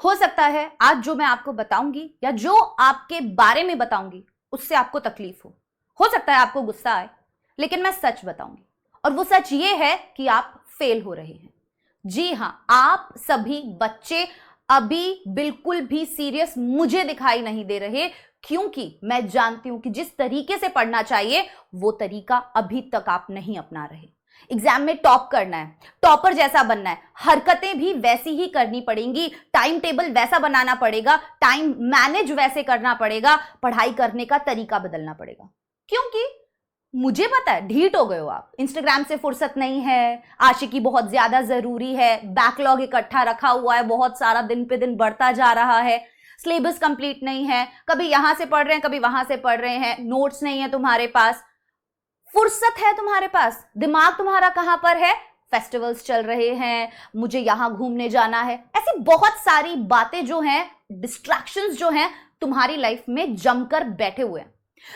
हो सकता है आज जो मैं आपको बताऊंगी या जो आपके बारे में बताऊंगी उससे आपको तकलीफ हो सकता है आपको गुस्सा आए, लेकिन मैं सच बताऊंगी और वो सच ये है कि आप फेल हो रहे हैं। जी हां, आप सभी बच्चे अभी बिल्कुल भी सीरियस मुझे दिखाई नहीं दे रहे, क्योंकि मैं जानती हूं कि जिस तरीके से पढ़ना चाहिए वो तरीका अभी तक आप नहीं अपना रहे। एग्जाम में टॉप करना है, टॉपर जैसा बनना है, हरकतें भी वैसी ही करनी पड़ेंगी, टाइम टेबल वैसा बनाना पड़ेगा, टाइम मैनेज वैसे करना पड़ेगा, पढ़ाई करने का तरीका बदलना पड़ेगा। क्योंकि मुझे पता है ढीठ हो गए हो आप, इंस्टाग्राम से फुर्सत नहीं है, आशिकी बहुत ज्यादा जरूरी है, बैकलॉग इकट्ठा रखा हुआ है, बहुत सारा दिन पे दिन बढ़ता जा रहा है, सिलेबस कंप्लीट नहीं है, कभी यहां से पढ़ रहे हैं कभी वहां से पढ़ रहे हैं, नोट्स नहीं है तुम्हारे पास, फुर्सत है तुम्हारे पास, दिमाग तुम्हारा कहां पर है, फेस्टिवल्स चल रहे हैं, मुझे यहां घूमने जाना है। ऐसी बहुत सारी बातें जो हैं, डिस्ट्रैक्शंस जो हैं तुम्हारी लाइफ में जमकर बैठे हुए हैं,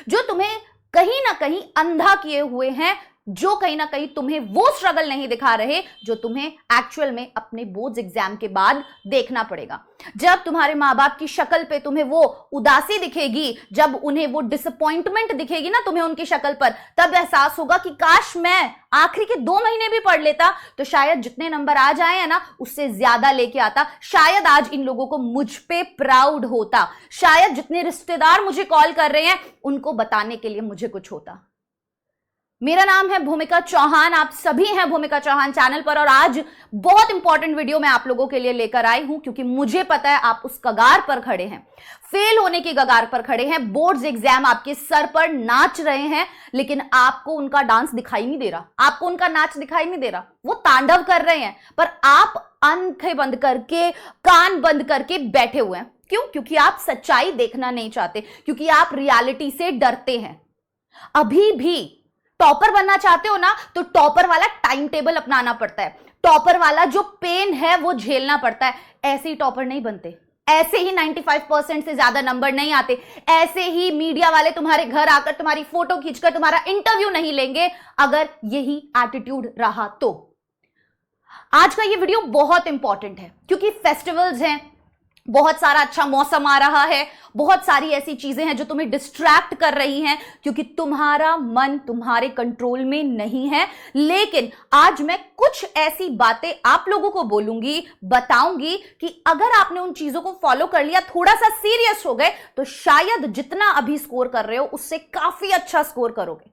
जो तुम्हें कहीं ना कहीं अंधा किए हुए हैं, जो कहीं ना कहीं तुम्हें वो स्ट्रगल नहीं दिखा रहे जो तुम्हें एक्चुअल में अपने बोर्ड्स एग्जाम के बाद देखना पड़ेगा। जब तुम्हारे माँ बाप की शक्ल पे तुम्हें वो उदासी दिखेगी, जब उन्हें वो डिसअपॉइंटमेंट दिखेगी ना तुम्हें उनकी शक्ल पर, तब एहसास होगा कि काश मैं आखिरी के 2 महीने भी पढ़ लेता तो शायद जितने नंबर आ जाए हैं ना उससे ज्यादा लेके आता, शायद आज इन लोगों को मुझ पे प्राउड होता, शायद जितने रिश्तेदार मुझे कॉल कर रहे हैं उनको बताने के लिए मुझे कुछ होता। मेरा नाम है भूमिका चौहान, आप सभी हैं भूमिका चौहान चैनल पर, और आज बहुत इंपॉर्टेंट वीडियो मैं आप लोगों के लिए लेकर आई हूं, क्योंकि मुझे पता है आप उस कगार पर खड़े हैं, फेल होने की कगार पर खड़े हैं, बोर्ड्स एग्जाम आपके सर पर नाच रहे हैं, लेकिन आपको उनका डांस दिखाई नहीं दे रहा, आपको उनका नाच दिखाई नहीं दे रहा, वो तांडव कर रहे हैं, पर आप आंखें बंद करके, कान बंद करके बैठे हुए हैं। क्यों? क्योंकि आप सच्चाई देखना नहीं चाहते, क्योंकि आप रियलिटी से डरते हैं। अभी भी टॉपर बनना चाहते हो ना तो टॉपर वाला टाइम टेबल अपनाना पड़ता है, टॉपर वाला जो पेन है वो झेलना पड़ता है। ऐसे ही टॉपर नहीं बनते, ऐसे ही 95% से ज्यादा नंबर नहीं आते, ऐसे ही मीडिया वाले तुम्हारे घर आकर तुम्हारी फोटो खींचकर तुम्हारा इंटरव्यू नहीं लेंगे अगर यही एटीट्यूड रहा तो। आज का ये वीडियो बहुत इंपॉर्टेंट है क्योंकि फेस्टिवल्स हैं, बहुत सारा अच्छा मौसम आ रहा है, बहुत सारी ऐसी चीजें हैं जो तुम्हें डिस्ट्रैक्ट कर रही हैं, क्योंकि तुम्हारा मन तुम्हारे कंट्रोल में नहीं है। लेकिन आज मैं कुछ ऐसी बातें आप लोगों को बोलूंगी, बताऊंगी कि अगर आपने उन चीजों को फॉलो कर लिया, थोड़ा सा सीरियस हो गए, तो शायद जितना अभी स्कोर कर रहे हो उससे काफी अच्छा स्कोर करोगे।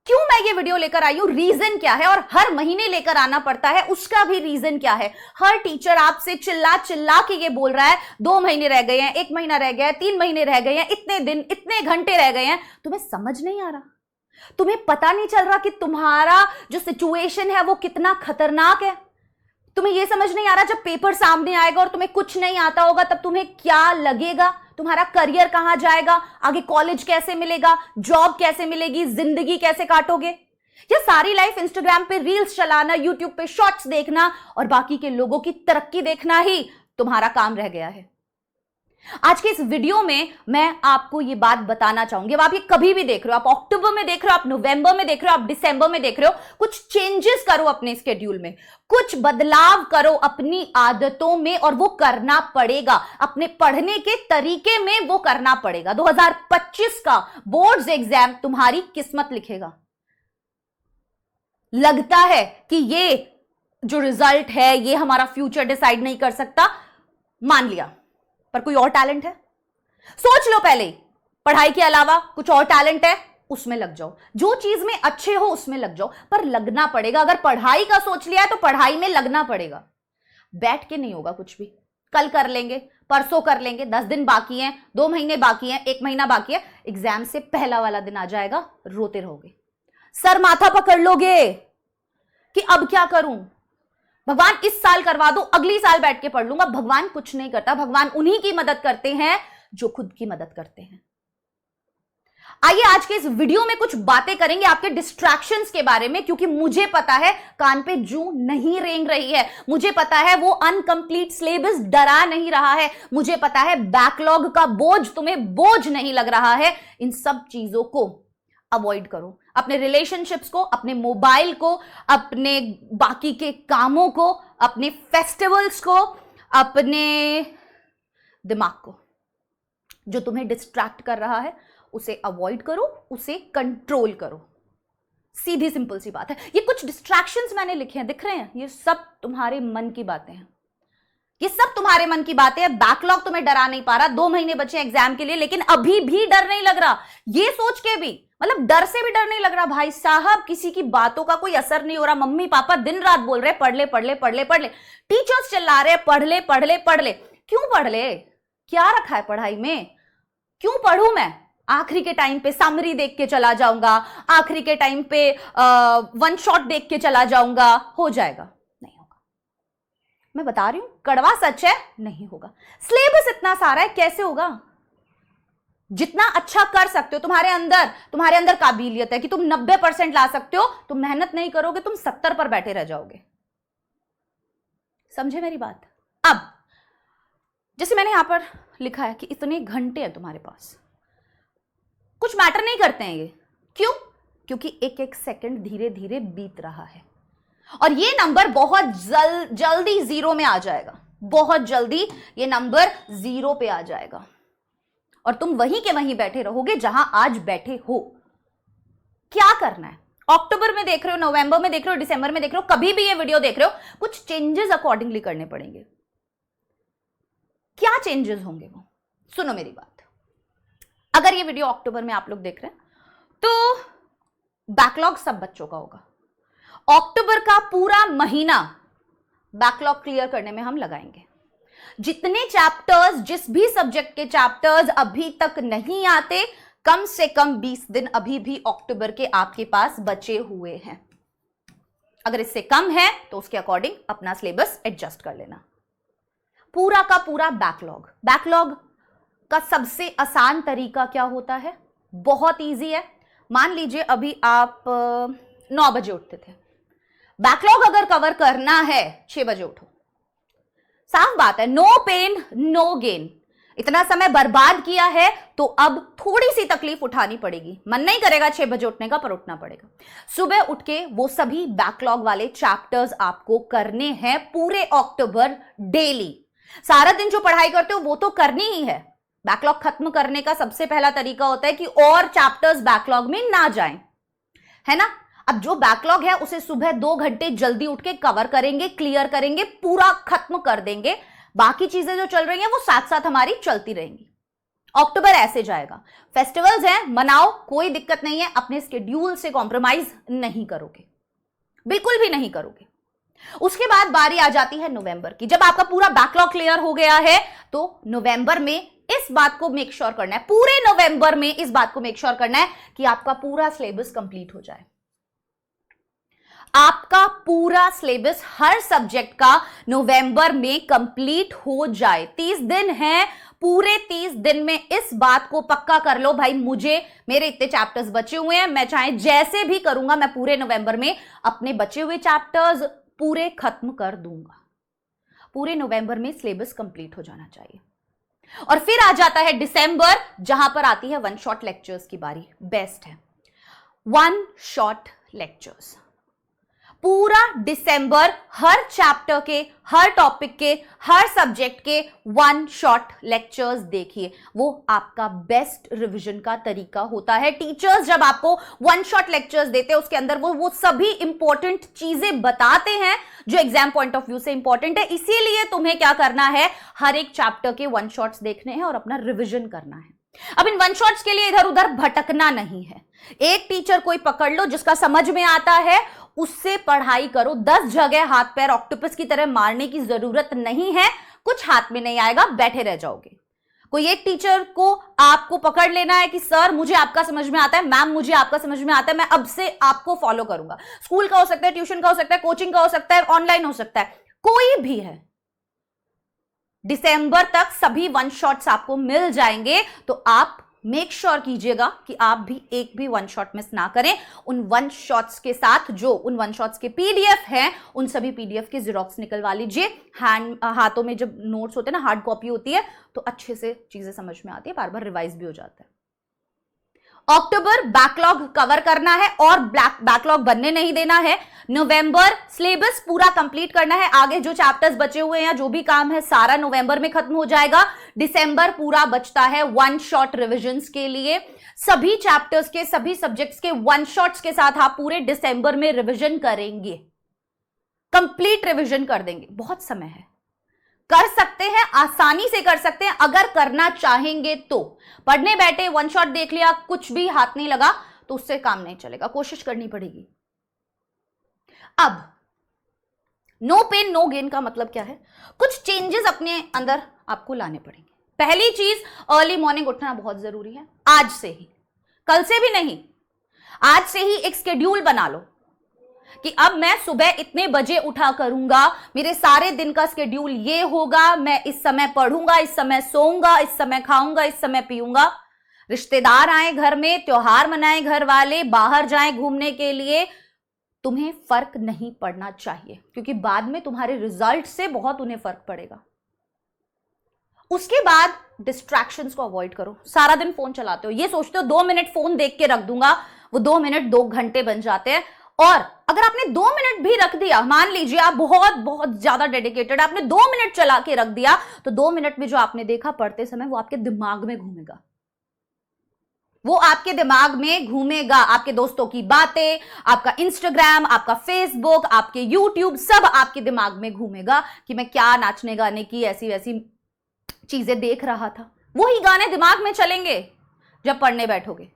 क्यों मैं ये वीडियो लेकर आई हूं, रीजन क्या है, और हर महीने लेकर आना पड़ता है उसका भी रीजन क्या है। हर टीचर आपसे चिल्ला चिल्ला के ये बोल रहा है 2 महीने रह गए हैं, 1 महीना रह गया है, 3 महीने रह गए हैं, इतने दिन, इतने घंटे रह गए हैं, तुम्हें समझ नहीं आ रहा, तुम्हें पता नहीं चल रहा कि तुम्हारा जो सिचुएशन है वो कितना खतरनाक है। तुम्हें यह समझ नहीं आ रहा जब पेपर सामने आएगा और तुम्हें कुछ नहीं आता होगा तब तुम्हें क्या लगेगा, तुम्हारा करियर कहां जाएगा, आगे कॉलेज कैसे मिलेगा, जॉब कैसे मिलेगी, जिंदगी कैसे काटोगे, या सारी लाइफ इंस्टाग्राम पे रील्स चलाना, यूट्यूब पे शॉर्ट्स देखना और बाकी के लोगों की तरक्की देखना ही तुम्हारा काम रह गया है। आज के इस वीडियो में मैं आपको ये बात बताना चाहूंगी। अब आप ये कभी भी देख रहे हो, आप अक्टूबर में देख रहे हो, आप नवंबर में देख रहे हो, आप दिसंबर में देख रहे हो, कुछ चेंजेस करो अपने स्केड्यूल में, कुछ बदलाव करो अपनी आदतों में, और वो करना पड़ेगा, अपने पढ़ने के तरीके में वो करना पड़ेगा। 2025 का बोर्ड्स एग्जाम तुम्हारी किस्मत लिखेगा। लगता है कि ये जो रिजल्ट है ये हमारा फ्यूचर डिसाइड नहीं कर सकता, मान लिया, पर कोई और टैलेंट है, सोच लो पहले, पढ़ाई के अलावा कुछ और टैलेंट है उसमें लग जाओ, जो चीज में अच्छे हो उसमें लग जाओ, पर लगना पड़ेगा। अगर पढ़ाई का सोच लिया है तो पढ़ाई में लगना पड़ेगा, बैठ के नहीं होगा कुछ भी। कल कर लेंगे, परसों कर लेंगे, 10 दिन बाकी हैं, 2 महीने बाकी हैं, 1 महीना बाकी है, एग्जाम से पहला वाला दिन आ जाएगा, रोते रहोगे, सर माथा पकड़ लोगे कि अब क्या करूं, भगवान इस साल करवा दो, अगली साल बैठ के पढ़ लूंगा। भगवान कुछ नहीं करता, भगवान उन्हीं की मदद करते हैं जो खुद की मदद करते हैं। आइए आज के इस वीडियो में कुछ बातें करेंगे आपके डिस्ट्रैक्शंस के बारे में, क्योंकि मुझे पता है कान पे जूं नहीं रेंग रही है, मुझे पता है वो अनकंप्लीट सिलेबस डरा नहीं रहा है, मुझे पता है बैकलॉग का बोझ तुम्हें बोझ नहीं लग रहा है। इन सब चीजों को अवॉइड करो, अपने रिलेशनशिप्स को, अपने मोबाइल को, अपने बाकी के कामों को, अपने फेस्टिवल्स को, अपने दिमाग को, जो तुम्हें डिस्ट्रैक्ट कर रहा है उसे अवॉइड करो, उसे कंट्रोल करो। सीधी सिंपल सी बात है। ये कुछ डिस्ट्रैक्शंस मैंने लिखे हैं, दिख रहे हैं, ये सब तुम्हारे मन की बातें हैं, ये सब तुम्हारे मन की बातें हैं। बैकलॉग तुम्हें डरा नहीं पा रहा, 2 महीने बचे एग्जाम के लिए, लेकिन अभी भी डर नहीं लग रहा, ये सोच के भी, मतलब डर से भी डर नहीं लग रहा। भाई साहब, किसी की बातों का कोई असर नहीं हो रहा, मम्मी पापा दिन रात बोल रहे पढ़ ले पढ़ ले पढ़ ले पढ़ ले, टीचर्स चिल्ला रहे पढ़ ले पढ़ ले पढ़ ले। क्यों पढ़ ले? क्या रखा है पढ़ाई में? क्यों पढ़ूं मैं? आखिरी के टाइम पे समरी देख के चला जाऊंगा, आखिरी के टाइम पे वन शॉट देख के चला जाऊंगा, हो जाएगा? नहीं होगा। मैं बता रही हूं, कड़वा सच है, नहीं होगा। सिलेबस इतना सारा है, कैसे होगा? जितना अच्छा कर सकते हो, तुम्हारे अंदर काबिलियत है कि तुम 90% ला सकते हो, तुम मेहनत नहीं करोगे, तुम 70 पर बैठे रह जाओगे। समझे मेरी बात? अब जैसे मैंने यहां पर लिखा है कि इतने घंटे हैं तुम्हारे पास, कुछ मैटर नहीं करते हैं ये। क्यों? क्योंकि एक एक सेकंड धीरे धीरे बीत रहा है और ये नंबर बहुत जल्दी जीरो में आ जाएगा, बहुत जल्दी ये नंबर जीरो पे आ जाएगा और तुम वहीं के वहीं बैठे रहोगे जहां आज बैठे हो। क्या करना है? अक्टूबर में देख रहे हो, नवंबर में देख रहे हो, दिसंबर में देख रहे हो, कभी भी ये वीडियो देख रहे हो, कुछ चेंजेस अकॉर्डिंगली करने पड़ेंगे। क्या चेंजेस होंगे वो? सुनो मेरी बात। अगर ये वीडियो अक्टूबर में आप लोग देख रहे हैं तो बैकलॉग सब बच्चों का होगा। अक्टूबर का पूरा महीना बैकलॉग क्लियर करने में हम लगाएंगे। जितने चैप्टर्स, जिस भी सब्जेक्ट के चैप्टर्स अभी तक नहीं आते, कम से कम 20 दिन अभी भी अक्टूबर के आपके पास बचे हुए हैं। अगर इससे कम है तो उसके अकॉर्डिंग अपना सिलेबस एडजस्ट कर लेना। पूरा का पूरा बैकलॉग का सबसे आसान तरीका क्या होता है? बहुत इजी है। मान लीजिए अभी आप 9 बजे उठते थे, बैकलॉग अगर कवर करना है 6 बजे उठो। साफ बात है, नो पेन नो गेन। इतना समय बर्बाद किया है तो अब थोड़ी सी तकलीफ उठानी पड़ेगी। मन नहीं करेगा 6 बजे उठने का, पर उठना पड़ेगा। सुबह उठ के वो सभी बैकलॉग वाले चैप्टर्स आपको करने हैं पूरे अक्टूबर डेली। सारा दिन जो पढ़ाई करते हो वो तो करनी ही है। बैकलॉग खत्म करने का सबसे पहला तरीका होता है कि और चैप्टर्स बैकलॉग में ना जाएं, है ना। अब जो बैकलॉग है उसे सुबह 2 घंटे जल्दी उठ के कवर करेंगे, क्लियर करेंगे, पूरा खत्म कर देंगे। बाकी चीजें जो चल रही हैं वो साथ साथ हमारी चलती रहेंगी। अक्टूबर ऐसे जाएगा। फेस्टिवल्स हैं, मनाओ, कोई दिक्कत नहीं है। अपने स्केड्यूल से कॉम्प्रोमाइज नहीं करोगे, बिल्कुल भी नहीं करोगे। उसके बाद बारी आ जाती है नवंबर की। जब आपका पूरा बैकलॉग क्लियर हो गया है तो नवंबर में इस बात को मेक श्योर करना है, पूरे नवंबर में इस बात को मेक श्योर करना है कि आपका पूरा सिलेबस कंप्लीट हो जाए। आपका पूरा सिलेबस हर सब्जेक्ट का नवंबर में कंप्लीट हो जाए। 30 दिन है, पूरे 30 दिन में इस बात को पक्का कर लो, भाई मुझे, मेरे इतने चैप्टर्स बचे हुए हैं, मैं चाहे जैसे भी करूंगा, मैं पूरे नवंबर में अपने बचे हुए चैप्टर्स पूरे खत्म कर दूंगा। पूरे नवंबर में सिलेबस कंप्लीट हो जाना चाहिए। और फिर आ जाता है दिसंबर, जहां पर आती है वन शॉट लेक्चर्स की बारी। बेस्ट है वन शॉट लेक्चर्स। पूरा दिसंबर हर चैप्टर के, हर टॉपिक के, हर सब्जेक्ट के वन शॉट लेक्चर्स देखिए। वो आपका बेस्ट रिवीजन का तरीका होता है। टीचर्स जब आपको वन शॉट लेक्चर्स देते हैं उसके अंदर वो सभी इंपॉर्टेंट चीजें बताते हैं जो एग्जाम पॉइंट ऑफ व्यू से इंपॉर्टेंट है। इसीलिए तुम्हें क्या करना है, हर एक चैप्टर के वन शॉट्स देखने हैं और अपना रिविजन करना है। अब इन वन शॉट्स के लिए इधर उधर भटकना नहीं है। एक टीचर कोई पकड़ लो जिसका समझ में आता है, उससे पढ़ाई करो। 10 जगह हाथ पैर ऑक्टोपस की तरह मारने की जरूरत नहीं है। कुछ हाथ में नहीं आएगा, बैठे रह जाओगे। कोई एक टीचर को आपको पकड़ लेना है कि सर मुझे आपका समझ में आता है, मैम मुझे आपका समझ में आता है, मैं अब से आपको फॉलो करूंगा। स्कूल का हो सकता है, ट्यूशन का हो सकता है, कोचिंग का हो सकता है, ऑनलाइन हो सकता है, कोई भी है। दिसंबर तक सभी वन शॉट्स आपको मिल जाएंगे, तो आप मेक श्योर कीजिएगा कि आप भी एक भी वन शॉट मिस ना करें। उन वन शॉट्स के साथ जो उन वन शॉट्स के पीडीएफ हैं, उन सभी पीडीएफ के जीरोक्स निकलवा लीजिए। हाथों में जब नोट्स होते हैं ना, हार्ड कॉपी होती है, तो अच्छे से चीजें समझ में आती है, बार बार रिवाइज भी हो जाता है। अक्टूबर बैकलॉग कवर करना है और बैकलॉग बनने नहीं देना है। नवंबर सिलेबस पूरा कंप्लीट करना है, आगे जो चैप्टर्स बचे हुए हैं, जो भी काम है सारा नवंबर में खत्म हो जाएगा। दिसंबर पूरा बचता है वन शॉट रिविजन्स के लिए। सभी चैप्टर्स के, सभी सब्जेक्ट्स के वन शॉट्स के साथ आप पूरे दिसंबर में रिविजन करेंगे, कंप्लीट रिविजन कर देंगे। बहुत समय है, कर सकते हैं, आसानी से कर सकते हैं अगर करना चाहेंगे तो। पढ़ने बैठे, वन शॉट देख लिया, कुछ भी हाथ नहीं लगा तो उससे काम नहीं चलेगा, कोशिश करनी पड़ेगी। अब नो पेन नो गेन का मतलब क्या है? कुछ चेंजेस अपने अंदर आपको लाने पड़ेंगे। पहली चीज, अर्ली मॉर्निंग उठना बहुत जरूरी है, आज से ही, कल से भी नहीं, आज से ही एक शेड्यूल बना लो कि अब मैं सुबह इतने बजे उठा करूंगा, मेरे सारे दिन का शेड्यूल ये होगा, मैं इस समय पढ़ूंगा, इस समय सोऊंगा, इस समय खाऊंगा, इस समय पीऊंगा। रिश्तेदार आए घर में, त्योहार मनाएं घर वाले, बाहर जाएं घूमने के लिए, तुम्हें फर्क नहीं पड़ना चाहिए, क्योंकि बाद में तुम्हारे रिजल्ट से बहुत उन्हें फर्क पड़ेगा। उसके बाद डिस्ट्रैक्शंस को अवॉइड करो। सारा दिन फोन चलाते हो, ये सोचते हो 2 मिनट फोन देख के रख दूंगा, वो 2 मिनट 2 घंटे बन जाते हैं। और अगर आपने 2 मिनट भी रख दिया, मान लीजिए आप बहुत बहुत ज्यादा डेडिकेटेड, आपने 2 मिनट चला के रख दिया, तो 2 मिनट में जो आपने देखा पढ़ते समय वो आपके दिमाग में घूमेगा, वो आपके दिमाग में घूमेगा। आपके दोस्तों की बातें, आपका इंस्टाग्राम, आपका फेसबुक, आपके यूट्यूब, सब आपके दिमाग में घूमेगा कि मैं क्या नाचने गाने की ऐसी वैसी चीजें देख रहा था। वही गाने दिमाग में चलेंगे जब पढ़ने बैठोगे।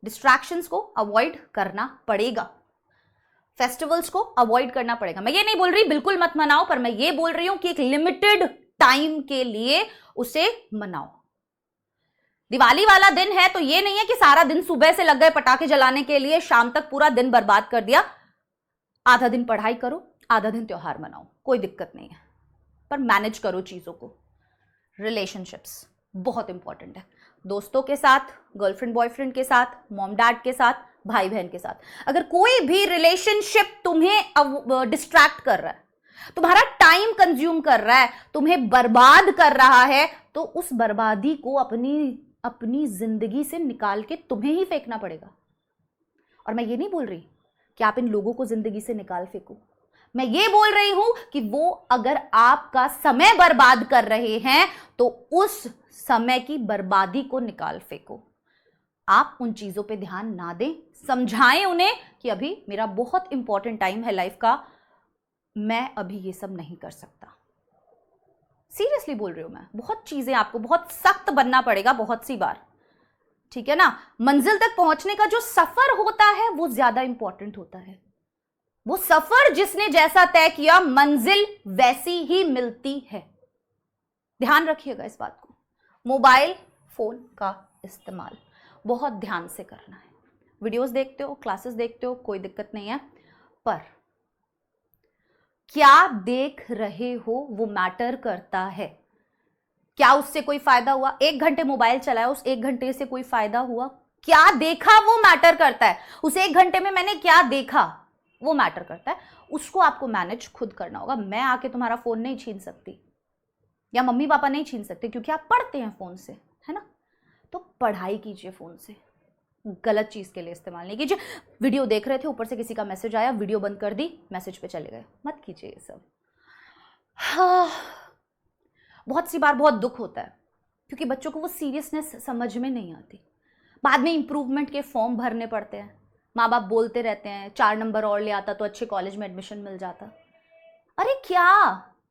डिस्ट्रैक्शंस को अवॉइड करना पड़ेगा, फेस्टिवल्स को अवॉइड करना पड़ेगा। मैं ये नहीं बोल रही बिल्कुल मत मनाओ, पर मैं ये बोल रही हूं कि एक लिमिटेड टाइम के लिए उसे मनाओ। दिवाली वाला दिन है तो ये नहीं है कि सारा दिन सुबह से लग गए पटाखे जलाने के लिए, शाम तक पूरा दिन बर्बाद कर दिया। आधा दिन पढ़ाई करो, आधा दिन त्योहार मनाओ, कोई दिक्कत नहीं है, पर मैनेज करो चीजों को। रिलेशनशिप्स बहुत इंपॉर्टेंट है, दोस्तों के साथ, गर्लफ्रेंड बॉयफ्रेंड के साथ, मॉम डैड के साथ, भाई बहन के साथ। अगर कोई भी रिलेशनशिप तुम्हें डिस्ट्रैक्ट कर रहा है, तुम्हारा टाइम कंज्यूम कर रहा है, तुम्हें बर्बाद कर रहा है, तो उस बर्बादी को अपनी जिंदगी से निकाल के तुम्हें ही फेंकना पड़ेगा। और मैं ये नहीं बोल रही कि आप इन लोगों को जिंदगी से निकाल फेंको, मैं ये बोल रही हूं कि वो अगर आपका समय बर्बाद कर रहे हैं तो उस समय की बर्बादी को निकाल फेंको। आप उन चीजों पे ध्यान ना दें, समझाएं उन्हें कि अभी मेरा बहुत इंपॉर्टेंट टाइम है लाइफ का, मैं अभी ये सब नहीं कर सकता। सीरियसली बोल रही हूं मैं, बहुत चीजें आपको बहुत सख्त बनना पड़ेगा बहुत सी बार, ठीक है ना। मंजिल तक पहुंचने का जो सफर होता है वो ज्यादा इंपॉर्टेंट होता है। वो सफर जिसने जैसा तय किया, मंजिल वैसी ही मिलती है। ध्यान रखिएगा इस बात को। मोबाइल फोन का इस्तेमाल बहुत ध्यान से करना है। वीडियोस देखते हो, क्लासेस देखते हो, कोई दिक्कत नहीं है, पर क्या देख रहे हो वो मैटर करता है। क्या उससे कोई फायदा हुआ? 1 घंटे मोबाइल चलाया, उस 1 घंटे से कोई फायदा हुआ? क्या देखा वो मैटर करता है। उस 1 घंटे में मैंने क्या देखा वो मैटर करता है। उसको आपको मैनेज खुद करना होगा। मैं आके तुम्हारा फोन नहीं छीन सकती, या मम्मी पापा नहीं छीन सकते, क्योंकि आप पढ़ते हैं फोन से, है ना। तो पढ़ाई कीजिए फोन से, गलत चीज के लिए इस्तेमाल नहीं कीजिए। वीडियो देख रहे थे, ऊपर से किसी का मैसेज आया, वीडियो बंद कर दी, मैसेज पे चले गए, मत कीजिए ये सब। हाँ, बहुत सी बार बहुत दुख होता है, क्योंकि बच्चों को वो सीरियसनेस समझ में नहीं आती। बाद में इंप्रूवमेंट के फॉर्म भरने पड़ते हैं, माँ बाप बोलते रहते हैं 4 नंबर और ले आता तो अच्छे कॉलेज में एडमिशन मिल जाता। अरे क्या,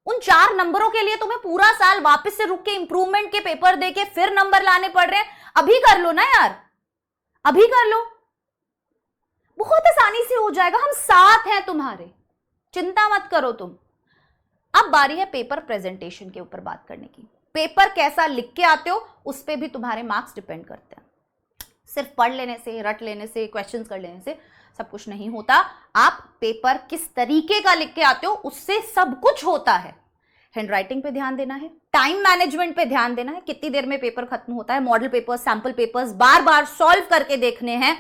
उन 4 नंबरों के लिए तुम्हें पूरा साल वापस से रुक के इंप्रूवमेंट के पेपर दे के फिर नंबर लाने पड़ रहे हैं? अभी कर लो ना यार, अभी कर लो, बहुत आसानी से हो जाएगा। हम साथ हैं तुम्हारे, चिंता मत करो तुम। अब बारी है पेपर प्रेजेंटेशन के ऊपर बात करने की। पेपर कैसा लिख के आते हो उस पे भी तुम्हारे मार्क्स डिपेंड करते हैं। सिर्फ पढ़ लेने से, रट लेने से, क्वेश्चंस कर लेने से सब कुछ नहीं होता। आप पेपर किस तरीके का लिख के आते हो उससे सब कुछ होता है। हैंड राइटिंग पे ध्यान देना है, टाइम मैनेजमेंट पे ध्यान देना है, कितनी देर में पेपर खत्म होता है, मॉडल पेपर्स, सैंपल पेपर्स बार बार सॉल्व करके देखने हैं।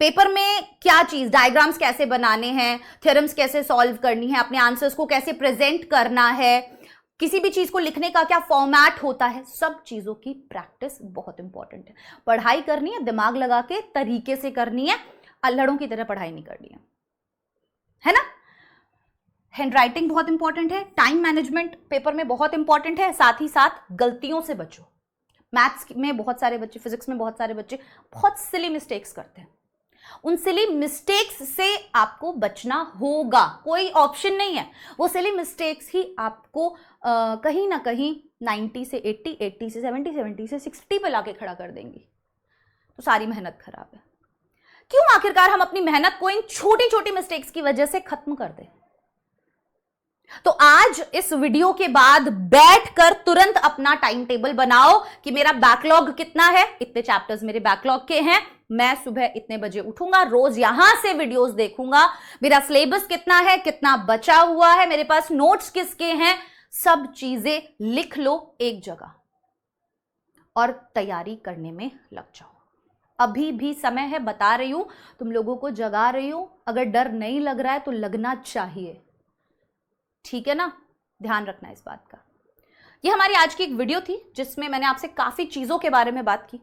पेपर में क्या चीज, डायग्राम्स कैसे बनाने हैं, थ्योरम्स कैसे सॉल्व करनी है, अपने आंसर्स को कैसे प्रेजेंट करना है, किसी भी चीज को लिखने का क्या फॉर्मेट होता है, सब चीजों की प्रैक्टिस बहुत इंपॉर्टेंट है। पढ़ाई करनी है दिमाग लगा के, तरीके से करनी है, अल्हड़ों की तरह पढ़ाई नहीं करनी है ना। हैंड राइटिंग बहुत इंपॉर्टेंट है, टाइम मैनेजमेंट पेपर में बहुत इंपॉर्टेंट है, साथ ही साथ गलतियों से बचो। मैथ्स में बहुत सारे बच्चे, फिजिक्स में बहुत सारे बच्चे बहुत सिली मिस्टेक्स करते हैं, उन सिली मिस्टेक्स से आपको बचना होगा, कोई ऑप्शन नहीं है। वो सिली मिस्टेक्स ही आपको कहीं ना कहीं 90 से 80, 80 से 70, 70 से 60 पे लाके खड़ा कर देंगी। तो सारी मेहनत खराब है। क्यों आखिरकार हम अपनी मेहनत को इन छोटी छोटी मिस्टेक्स की वजह से खत्म कर दें। तो आज इस वीडियो के बाद बैठकर तुरंत अपना टाइम टेबल बनाओ कि मेरा बैकलॉग कितना है, इतने चैप्टर्स मेरे बैकलॉग के हैं, मैं सुबह इतने बजे उठूंगा, रोज यहां से वीडियोस देखूंगा, मेरा सिलेबस कितना है, कितना बचा हुआ है, मेरे पास नोट्स किसके हैं, सब चीजें लिख लो एक जगह और तैयारी करने में लग जाओ। अभी भी समय है, बता रही हूं, तुम लोगों को जगा रही हूं। अगर डर नहीं लग रहा है तो लगना चाहिए, ठीक है ना, ध्यान रखना इस बात का। ये हमारी आज की एक वीडियो थी जिसमें मैंने आपसे काफी चीजों के बारे में बात की।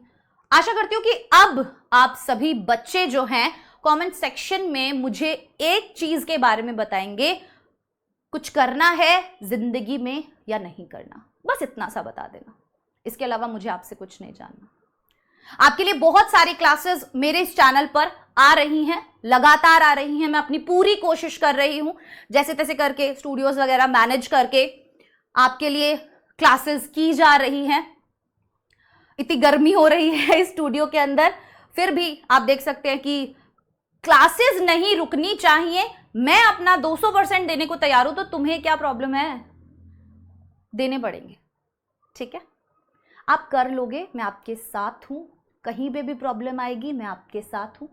आशा करती हूँ कि अब आप सभी बच्चे जो हैं कमेंट सेक्शन में मुझे एक चीज के बारे में बताएंगे, कुछ करना है जिंदगी में या नहीं करना, बस इतना सा बता देना। इसके अलावा मुझे आपसे कुछ नहीं जानना। आपके लिए बहुत सारी क्लासेस मेरे इस चैनल पर आ रही हैं, लगातार आ रही हैं। मैं अपनी पूरी कोशिश कर रही हूं जैसे तैसे करके, स्टूडियोज वगैरह मैनेज करके आपके लिए क्लासेस की जा रही हैं। इतनी गर्मी हो रही है इस स्टूडियो के अंदर, फिर भी आप देख सकते हैं कि क्लासेस नहीं रुकनी चाहिए। मैं अपना 200% देने को तैयार हूं, तो तुम्हें क्या प्रॉब्लम है, देने पड़ेंगे, ठीक है। आप कर लोगे, मैं आपके साथ हूं। कहीं पे भी प्रॉब्लम आएगी मैं आपके साथ हूं।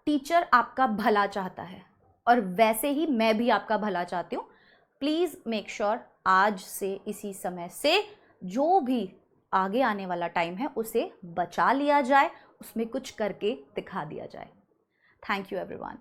टीचर आपका भला चाहता है और वैसे ही मैं भी आपका भला चाहती हूं। प्लीज मेक श्योर आज से, इसी समय से, जो भी आगे आने वाला टाइम है उसे बचा लिया जाए, उसमें कुछ करके दिखा दिया जाए। Thank you everyone.